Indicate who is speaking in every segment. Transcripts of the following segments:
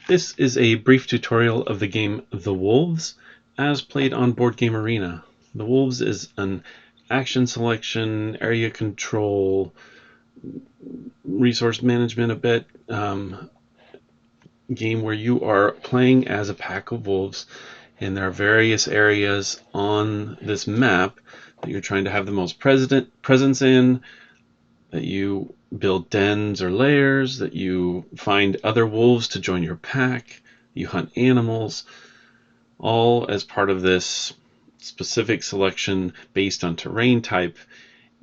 Speaker 1: This is a brief tutorial of the game The Wolves as played on Board Game Arena. The Wolves is an action selection, area control, resource management a bit game where you are playing as a pack of wolves, and there are various areas on this map that you're trying to have the most presence in, that you build dens or lairs, that you find other wolves to join your pack, you hunt animals, all as part of this specific selection based on terrain type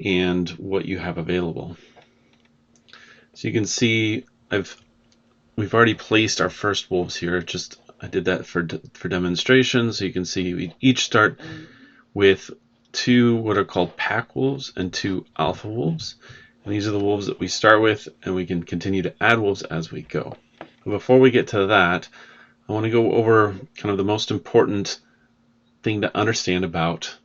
Speaker 1: and what you have available. So you can see we've already placed our first wolves here. I did that for demonstration, so you can see we each start with two what are called pack wolves and two alpha wolves. And these are the wolves that we start with, and we can continue to add wolves as we go. But before we get to that, I want to go over kind of the most important thing to understand about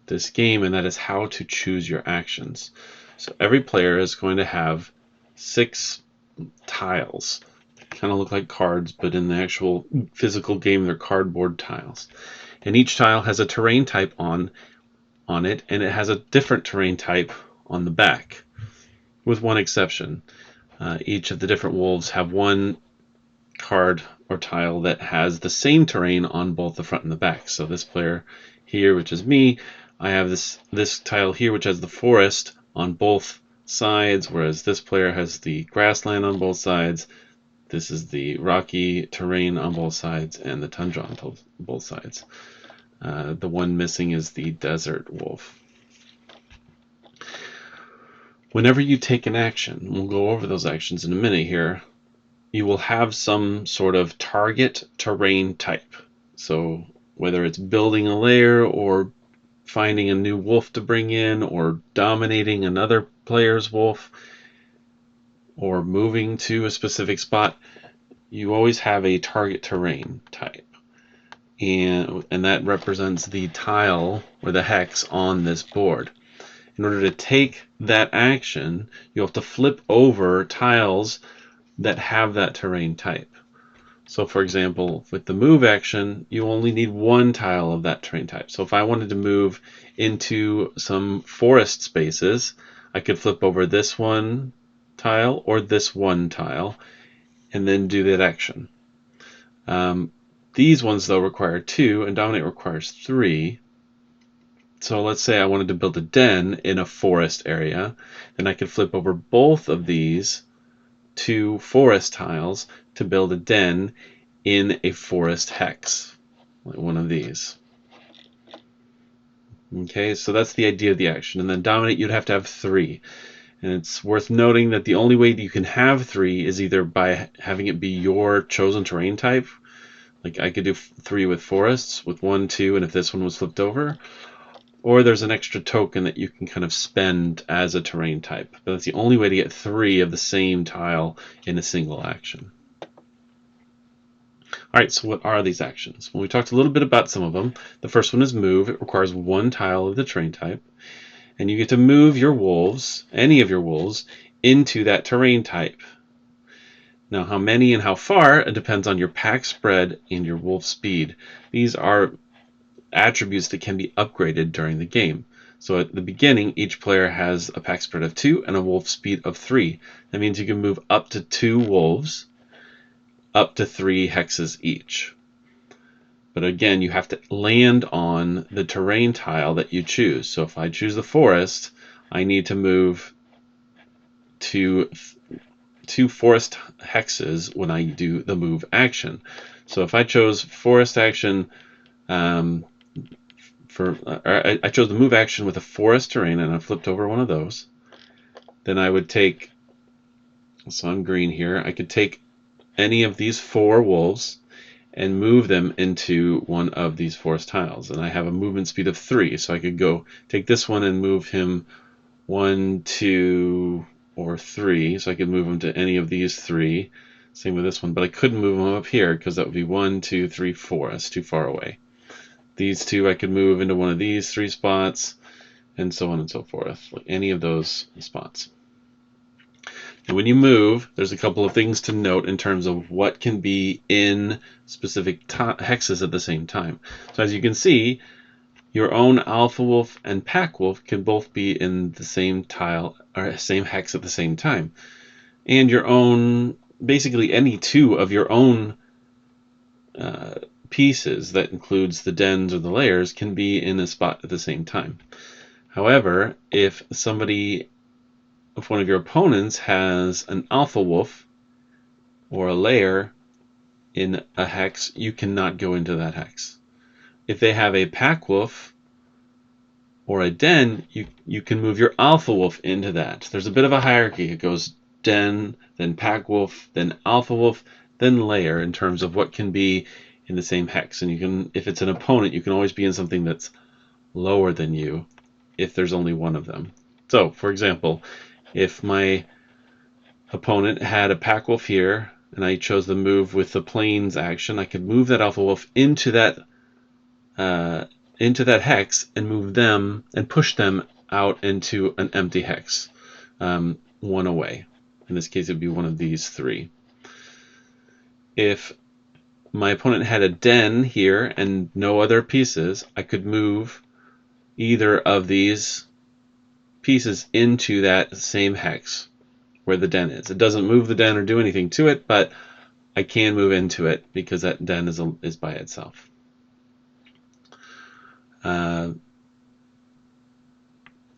Speaker 1: this game, and that is how to choose your actions. So every player is going to have 6 tiles. Kind of look like cards, but in the actual physical game they're cardboard tiles. And each tile has a terrain type on it, and it has a different terrain type on the back, with one exception. Each of the different wolves have one card or tile that has the same terrain on both the front and the back. So this player here, which is me, I have this tile here which has the forest on both sides, whereas this player has the grassland on both sides. This is the rocky terrain on both sides and the tundra on both sides. The one missing is the desert wolf. Whenever you take an action, we'll go over those actions in a minute here, you will have some sort of target terrain type. So whether it's building a lair or finding a new wolf to bring in or dominating another player's wolf or moving to a specific spot, you always have a target terrain type. And that represents the tile or the hex on this board. In order to take that action, you have to flip over tiles that have that terrain type. So for example, with the move action, you only need one tile of that terrain type. So if I wanted to move into some forest spaces, I could flip over this one tile or this one tile and then do that action. These ones though require 2 and dominate requires 3. So let's say I wanted to build a den in a forest area, then I could flip over both of these 2 forest tiles to build a den in a forest hex, like one of these. Okay, so that's the idea of the action. And then dominate, you'd have to have 3. And it's worth noting that the only way that you can have 3 is either by having it be your chosen terrain type. Like I could do 3 with forests, with 1, 2, and if this one was flipped over. Or there's an extra token that you can kind of spend as a terrain type. But that's the only way to get 3 of the same tile in a single action. Alright, so what are these actions? Well, we talked a little bit about some of them. The first one is move. It requires 1 tile of the terrain type. And you get to move your wolves, any of your wolves, into that terrain type. Now, how many and how far, it depends on your pack spread and your wolf speed. These are attributes that can be upgraded during the game. So at the beginning, each player has a pack spread of 2 and a wolf speed of 3. That means you can move up to 2 wolves, up to 3 hexes each. But again, you have to land on the terrain tile that you choose. So if I choose the forest, I need to move to 2 forest hexes when I do the move action. So if I chose forest action, I chose the move action with a forest terrain and I flipped over one of those, then I would take, so I'm green here, I could take any of these 4 wolves and move them into one of these forest tiles. And I have a movement speed of 3, so I could go take this one and move him 1, 2, or 3, so I could move him to any of these 3. Same with this one, but I couldn't move him up here because that would be 1, 2, 3, 4. That's too far away. These 2 I could move into one of these 3 spots, and so on and so forth, like any of those spots. And when you move, there's a couple of things to note in terms of what can be in specific hexes at the same time. So as you can see, your own alpha wolf and pack wolf can both be in the same tile or same hex at the same time. And your own, basically any two of your own pieces, that includes the dens or the layers, can be in a spot at the same time. However, if one of your opponents has an alpha wolf or a layer in a hex, you cannot go into that hex. If they have a pack wolf or a den, you can move your alpha wolf into that. There's a bit of a hierarchy. It goes den, then pack wolf, then alpha wolf, then layer in terms of what can be in the same hex. And you can, if it's an opponent, you can always be in something that's lower than you if there's only one of them. So, for example, if my opponent had a pack wolf here and I chose the move with the planes action, I could move that alpha wolf into that hex and move them and push them out into an empty hex, one away. In this case, it would be one of these three. If my opponent had a den here and no other pieces, I could move either of these pieces into that same hex where the den is. It doesn't move the den or do anything to it, but I can move into it because that den is by itself.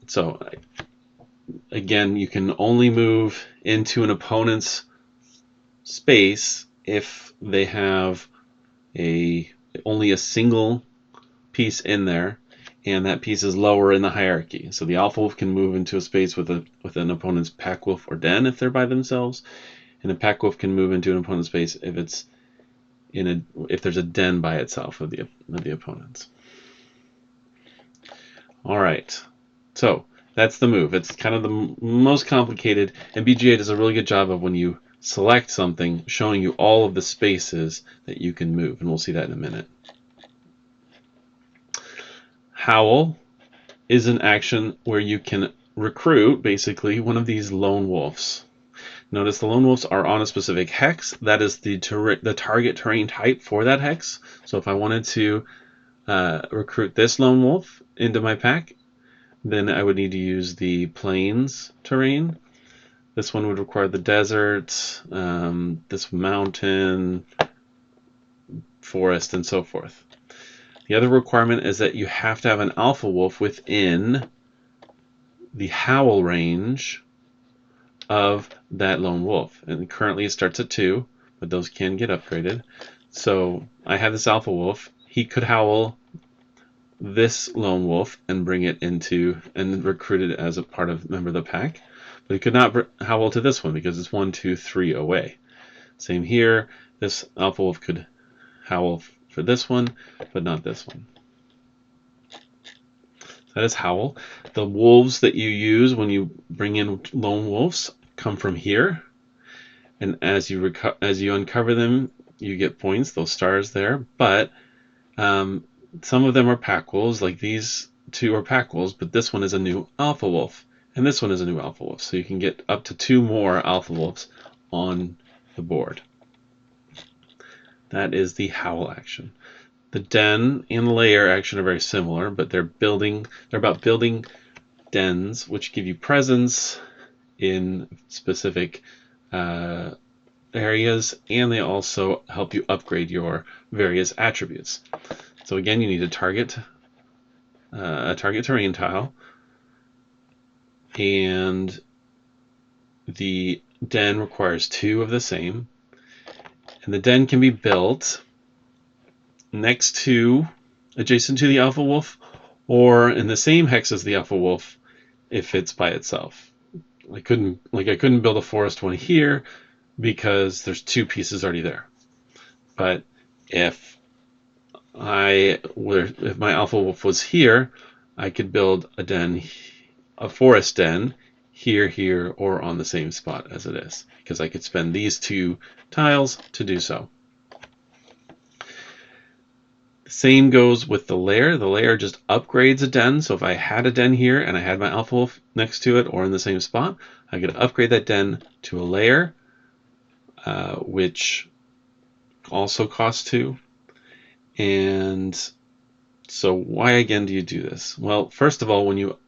Speaker 1: So again, you can only move into an opponent's space if they have only a single piece in there, and that piece is lower in the hierarchy. So the alpha wolf can move into a space with an opponent's pack wolf or den if they're by themselves, and a pack wolf can move into an opponent's space if there's a den by itself of the opponents. All right, so that's the move. It's kind of the most complicated, and BGA does a really good job of, when you select something, showing you all of the spaces that you can move, and we'll see that in a minute. Howl is an action where you can recruit, basically, one of these lone wolves. Notice the lone wolves are on a specific hex. That is the target terrain type for that hex. So if I wanted to recruit this lone wolf into my pack, then I would need to use the plains terrain. This one would require the desert, this mountain, forest, and so forth. The other requirement is that you have to have an alpha wolf within the howl range of that lone wolf. And currently it starts at 2, but those can get upgraded. So I have this alpha wolf. He could howl this lone wolf and bring it into and recruit it as a member of the pack, but he could not howl to this one because it's 1, 2, 3 away. Same here. This alpha wolf could howl for this one, but not this one. That is howl. The wolves that you use when you bring in lone wolves come from here, and as you uncover them, you get points, those stars there. But some of them are pack wolves, like these two are pack wolves, but this one is a new alpha wolf, and this one is a new alpha wolf. So you can get up to 2 more alpha wolves on the board. That is the howl action. The den and the layer action are very similar, but they're about building dens, which give you presence in specific areas, and they also help you upgrade your various attributes. So again, you need a target terrain tile, and the den requires 2 of the same, and the den can be built adjacent to the alpha wolf, or in the same hex as the alpha wolf if it's by itself. I couldn't build a forest one here because there's 2 pieces already there. But if my alpha wolf was here, I could build a forest den here, or on the same spot as it is, because I could spend these 2 tiles to do so. Same goes with the layer. The layer just upgrades a den. So if I had a den here and I had my alpha wolf next to it or in the same spot, I could upgrade that den to a layer, which also costs 2. And so why again do you do this? Well, first of all, when you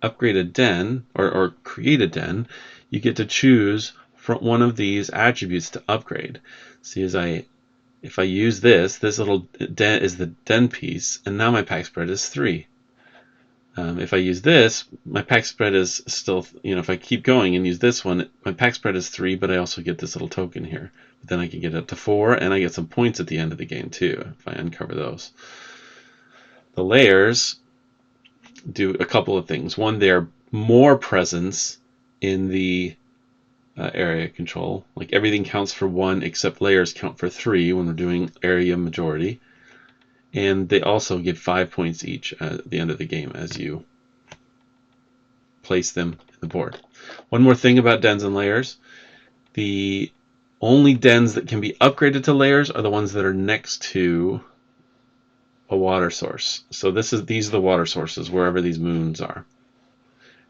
Speaker 1: upgrade a den or create a den, you get to choose from one of these attributes to upgrade. See, if I use this little den is the den piece, and now my pack spread is 3. If I use this, my pack spread is still, if I keep going and use this one, my pack spread is 3, but I also get this little token here. But then I can get up to 4, and I get some points at the end of the game too, if I uncover those. The layers do a couple of things. One, they're more presence in the area control. Like everything counts for 1 except layers count for 3 when we're doing area majority. And they also give 5 points each at the end of the game as you place them in the board. One more thing about dens and layers. The only dens that can be upgraded to layers are the ones that are next to a water source. So these are the water sources wherever these moons are.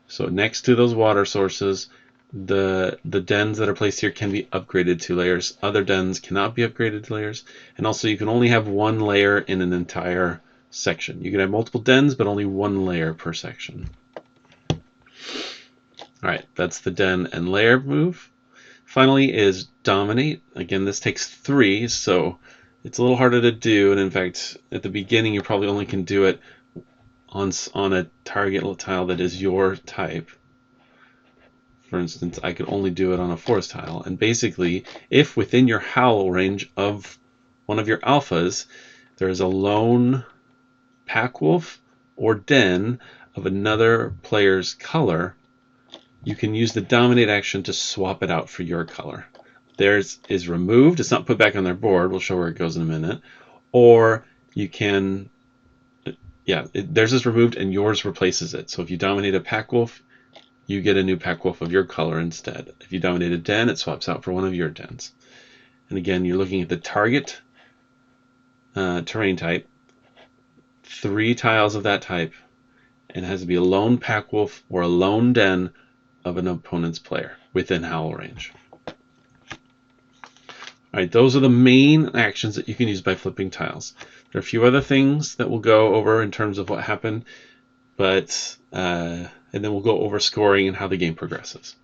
Speaker 1: So next to those water sources, the dens that are placed here can be upgraded to layers. Other dens cannot be upgraded to layers. And also you can only have 1 layer in an entire section. You can have multiple dens, but only 1 layer per section. Alright, that's the den and layer move. Finally is dominate. Again, this takes 3, so it's a little harder to do. And in fact, at the beginning, you probably only can do it on a target tile that is your type. For instance, I could only do it on a forest tile. And basically, if within your howl range of one of your alphas, there is a lone pack wolf or den of another player's color, you can use the dominate action to swap it out for your color. Theirs is removed. It's not put back on their board. We'll show where it goes in a minute. Or you can, theirs is removed and yours replaces it. So if you dominate a pack wolf, you get a new pack wolf of your color instead. If you dominate a den, it swaps out for one of your dens. And again, you're looking at the target terrain type, 3 tiles of that type, and it has to be a lone pack wolf or a lone den of an opponent's player within howl range. Alright, those are the main actions that you can use by flipping tiles. There are a few other things that we'll go over in terms of what happened, but and then we'll go over scoring and how the game progresses.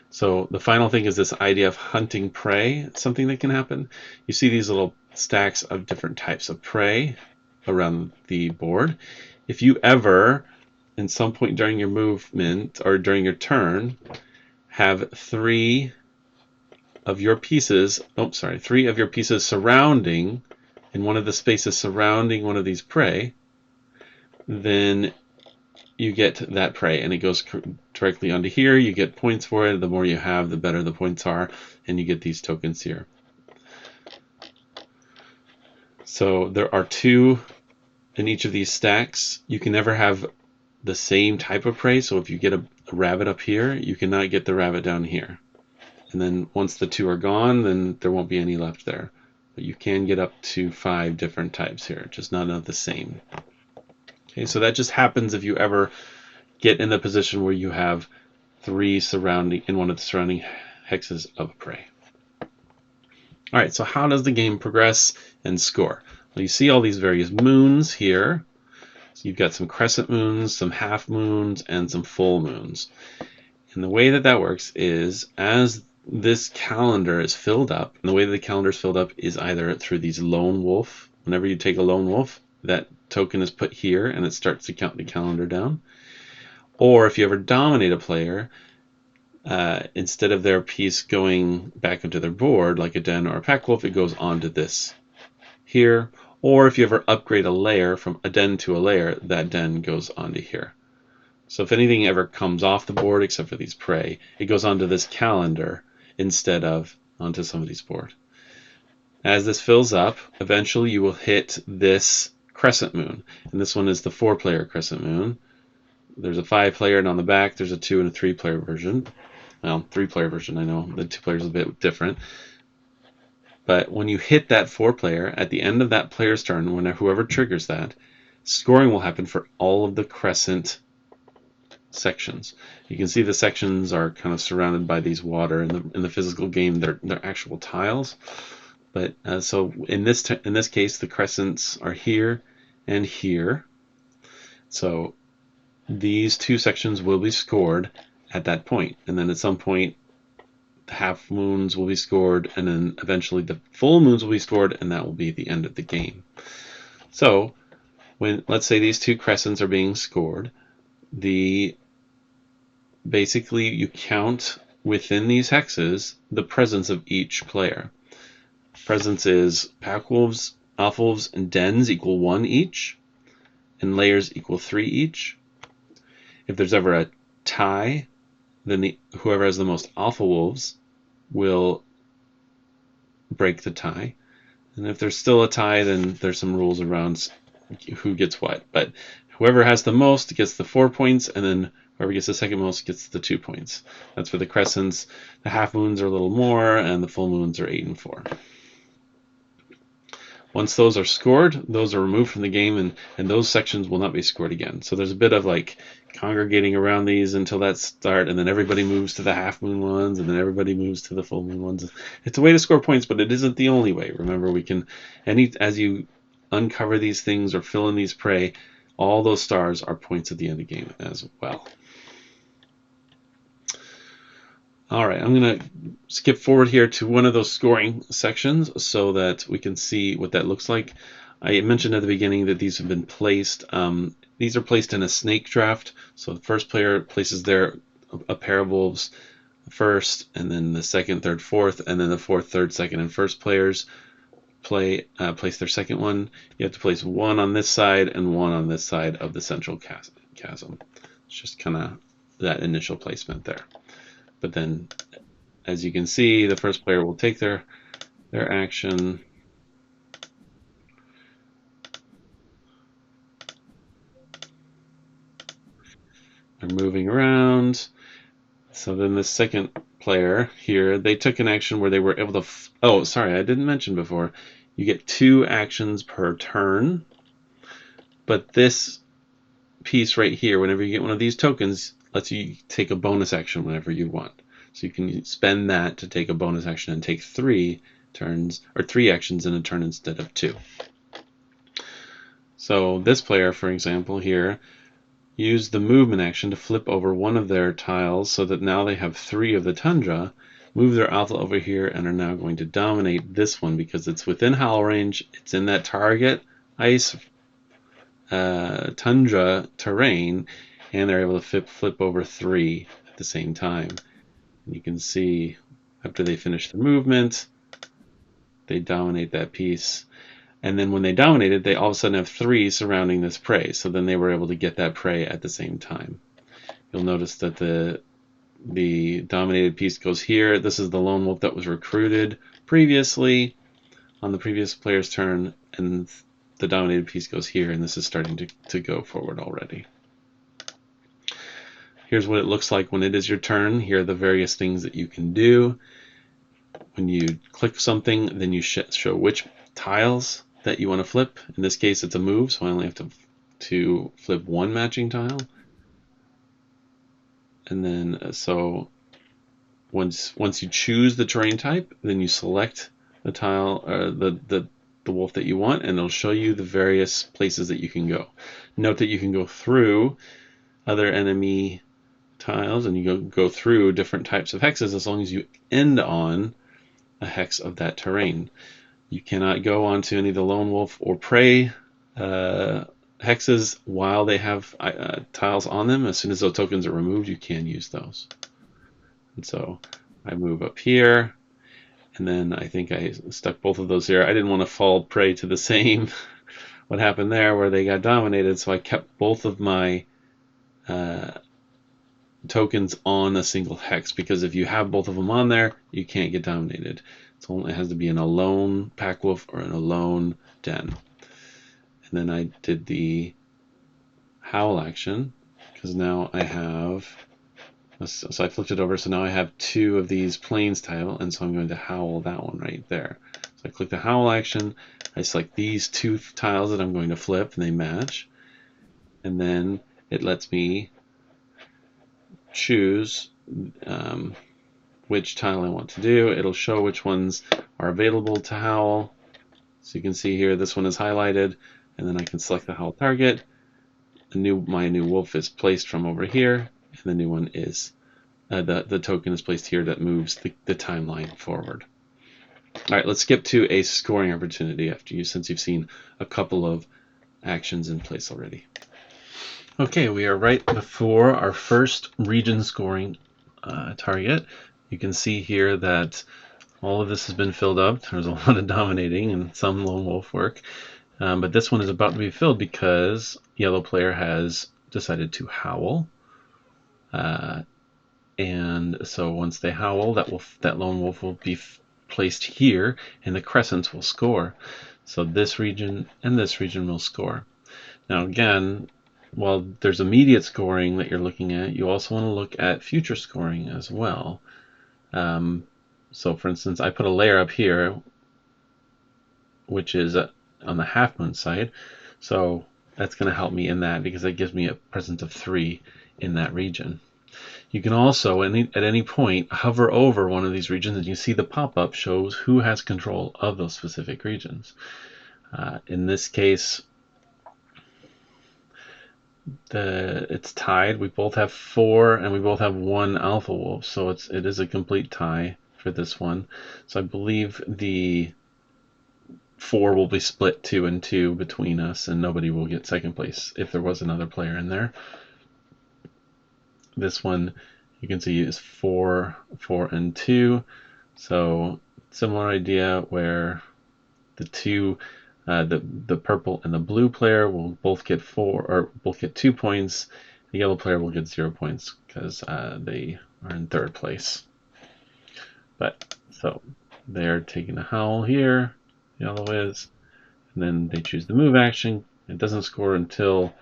Speaker 1: So the final thing is this idea of hunting prey. It's something that can happen. You see these little stacks of different types of prey around the board. If you ever, in some point during your movement or during your turn, have 3 of your pieces, 3 of your pieces surrounding, in one of the spaces surrounding one of these prey, then you get that prey, and it goes directly onto here. You get points for it. The more you have, the better the points are, and you get these tokens here. So there are 2 in each of these stacks. You can never have the same type of prey. So if you get a rabbit up here, you cannot get the rabbit down here. And then once the 2 are gone, then there won't be any left there. But you can get up to 5 different types here, just not of the same. Okay, so that just happens if you ever get in the position where you have 3 surrounding in one of the surrounding hexes of prey. All right, so how does the game progress and score? Well, you see all these various moons here. So you've got some crescent moons, some half moons, and some full moons. And the way that that works is as this calendar is filled up, and the way that the calendar is filled up is either through these lone wolf. Whenever you take a lone wolf, that token is put here and it starts to count the calendar down. Or if you ever dominate a player, instead of their piece going back into their board like a den or a pack wolf, it goes onto this here. Or if you ever upgrade a layer from a den to a layer, that den goes onto here. So if anything ever comes off the board except for these prey, it goes onto this calendar instead of onto somebody's board. As this fills up, eventually you will hit this crescent moon. And this one is the 4-player crescent moon. There's a 5-player, and on the back there's a 2 and a 3-player version. Well, 3-player version, I know. The 2 players are a bit different. But when you hit that 4-player, at the end of that player's turn, when whoever triggers that, scoring will happen for all of the crescent sections. You can see the sections are kind of surrounded by these water. In the physical game, they're actual tiles. But so in this case, the crescents are here and here. So these two sections will be scored at that point, and then at some point, the half moons will be scored, and then eventually the full moons will be scored, and that will be the end of the game. So when, let's say, these two crescents are being scored, basically you count within these hexes the presence of each player. Presence is pack wolves, alpha wolves, and dens equal 1 each, and layers equal 3 each. If there's ever a tie, then whoever has the most alpha wolves will break the tie. And if there's still a tie, then there's some rules around who gets what. But whoever has the most gets the 4 points, and then whoever gets the second most gets the 2 points. That's for the crescents. The half moons are a little more, and the full moons are 8 and 4. Once those are scored, those are removed from the game, and those sections will not be scored again. So there's a bit of like congregating around these until that start, and then everybody moves to the half moon ones, and then everybody moves to the full moon ones. It's a way to score points, but it isn't the only way. Remember, we can, as you uncover these things or fill in these prey, all those stars are points at the end of the game as well. All right, I'm going to skip forward here to one of those scoring sections so that we can see what that looks like. I mentioned at the beginning that these have been placed. These are placed in a snake draft. So the first player places a pair of wolves first, and then the second, third, fourth, and then the fourth, third, second, and first players place their second one. You have to place one on this side and one on this side of the central chasm. It's just kind of that initial placement there. But then, as you can see, the first player will take their action. They're moving around. So then the second player here, they took an action where they were able to... oh, sorry, I didn't mention before. You get 2 actions per turn. But this piece right here, whenever you get one of these tokens, lets you take a bonus action whenever you want. So you can spend that to take a bonus action and take 3 turns, or 3 actions in a turn instead of 2. So this player, for example, here, used the movement action to flip over one of their tiles so that now they have 3 of the tundra, move their alpha over here, and are now going to dominate this one because it's within howl range, it's in that target ice tundra terrain, and they're able to flip over 3 at the same time. And you can see after they finish the movement, they dominate that piece. And then when they dominated, they all of a sudden have 3 surrounding this prey. So then they were able to get that prey at the same time. You'll notice that the dominated piece goes here. This is the lone wolf that was recruited previously on the previous player's turn, and the dominated piece goes here, and this is starting to go forward already. Here's what it looks like when it is your turn. Here are the various things that you can do. When you click something, then you show which tiles that you want to flip. In this case, it's a move, so I only have to flip 1 matching tile. And then, so once you choose the terrain type, then you select the tile, or the wolf that you want, and it'll show you the various places that you can go. Note that you can go through other enemy tiles, and you go through different types of hexes as long as you end on a hex of that terrain. You cannot go onto any of the lone wolf or prey hexes while they have tiles on them. As soon as those tokens are removed, you can use those. And so I move up here, and then I think I stuck both of those here. I didn't want to fall prey to the same what happened there where they got dominated, so I kept both of my tokens on a single hex, because if you have both of them on there, you can't get dominated. It has to be in a lone pack wolf or in a lone den. And then I did the howl action, because now I have, so I flipped it over, so now I have 2 of these plains tile, and so I'm going to howl that one right there. So I click the howl action. I select these two tiles that I'm going to flip, and they match. And then it lets me choose which tile I want to do. It'll show which ones are available to howl. So you can see here, this one is highlighted, and then I can select the howl target. My new wolf is placed from over here, and the new one is the token is placed here that moves the timeline forward. All right, let's skip to a scoring opportunity since you've seen a couple of actions in place already. Okay, we are right before our first region scoring target. You can see here that all of this has been filled up. There's a lot of dominating and some lone wolf work. But this one is about to be filled because yellow player has decided to howl. And so once they howl, that lone wolf will be placed here, and the crescents will score. So this region and this region will score. Now again, while there's immediate scoring that you're looking at, you also want to look at future scoring as well. So for instance, I put a layer up here, which is on the half moon side. So that's going to help me in that because that gives me a presence of 3 in that region. You can also, at any point, hover over one of these regions and you see the pop-up shows who has control of those specific regions. In this case, it's tied. We both have 4 and we both have 1 alpha wolf, so it is a complete tie for this one. So I believe the 4 will be split 2 and 2 between us, and nobody will get second place if there was another player in there. This one you can see is 4, 4, and 2. So similar idea where the two, the purple and the blue player will both get 2 points. The yellow player will get 0 points because they are in third place. But so they're taking a howl here. Yellow is, and then they choose the move action. It doesn't score until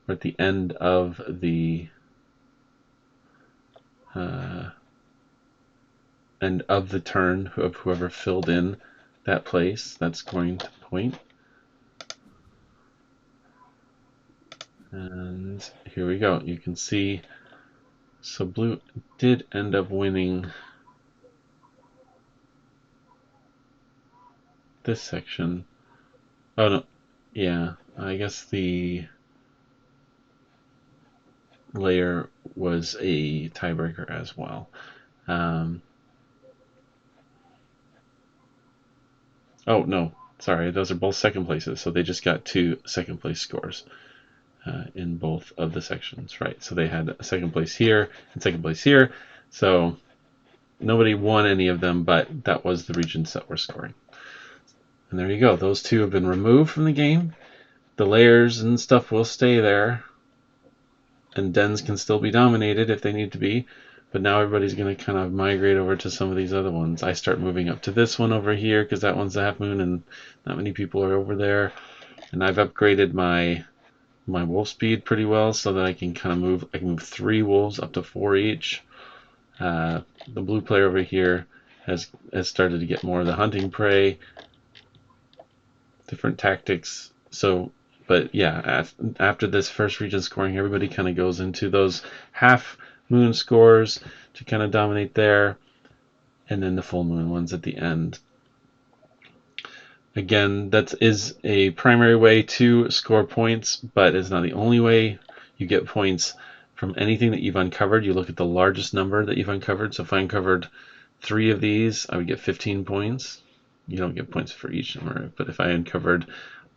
Speaker 1: we're at the end of the turn of whoever filled in that place. That's going to point. And here we go. You can see, so blue did end up winning this section. Oh no, yeah, I guess the layer was a tiebreaker as well. Oh no, sorry, those are both second places, so they just got 2 second place scores in both of the sections, right? So they had a second place here and second place here, so nobody won any of them, but that was the regions that were scoring. And there you go, those 2 have been removed from the game. The layers and stuff will stay there, and dens can still be dominated if they need to be, but now everybody's going to kind of migrate over to some of these other ones. I start moving up to this one over here because that one's a half moon and not many people are over there. And I've upgraded my wolf speed pretty well so that I can kind of move. I can move 3 wolves up to 4 each. The blue player over here has started to get more of the hunting prey, different tactics. So, but yeah, after this first region scoring, everybody kind of goes into those half moon scores to kind of dominate there, and then the full moon ones at the end. Again, that is a primary way to score points, but it's not the only way. You get points from anything that you've uncovered. You look at the largest number that you've uncovered. So if I uncovered 3 of these, I would get 15 points. You don't get points for each number, but if I uncovered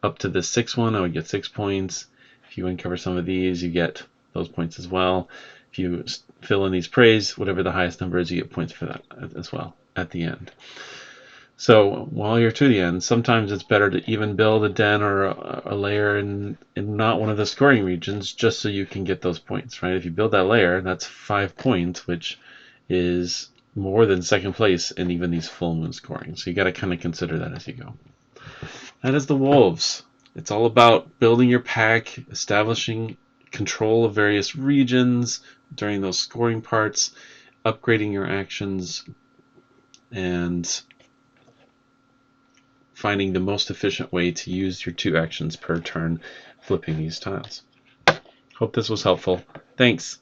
Speaker 1: up to the 6th one, I would get 6 points. If you uncover some of these, you get those points as well. If you fill in these praise, whatever the highest number is, you get points for that as well at the end. So while you're to the end, sometimes it's better to even build a den or a layer in not one of the scoring regions just so you can get those points, right? If you build that layer, that's 5 points, which is more than second place in even these full moon scoring. So you got to kind of consider that as you go. That is the Wolves. It's all about building your pack, establishing control of various regions during those scoring parts, upgrading your actions, and finding the most efficient way to use your 2 actions per turn flipping these tiles. Hope this was helpful. Thanks.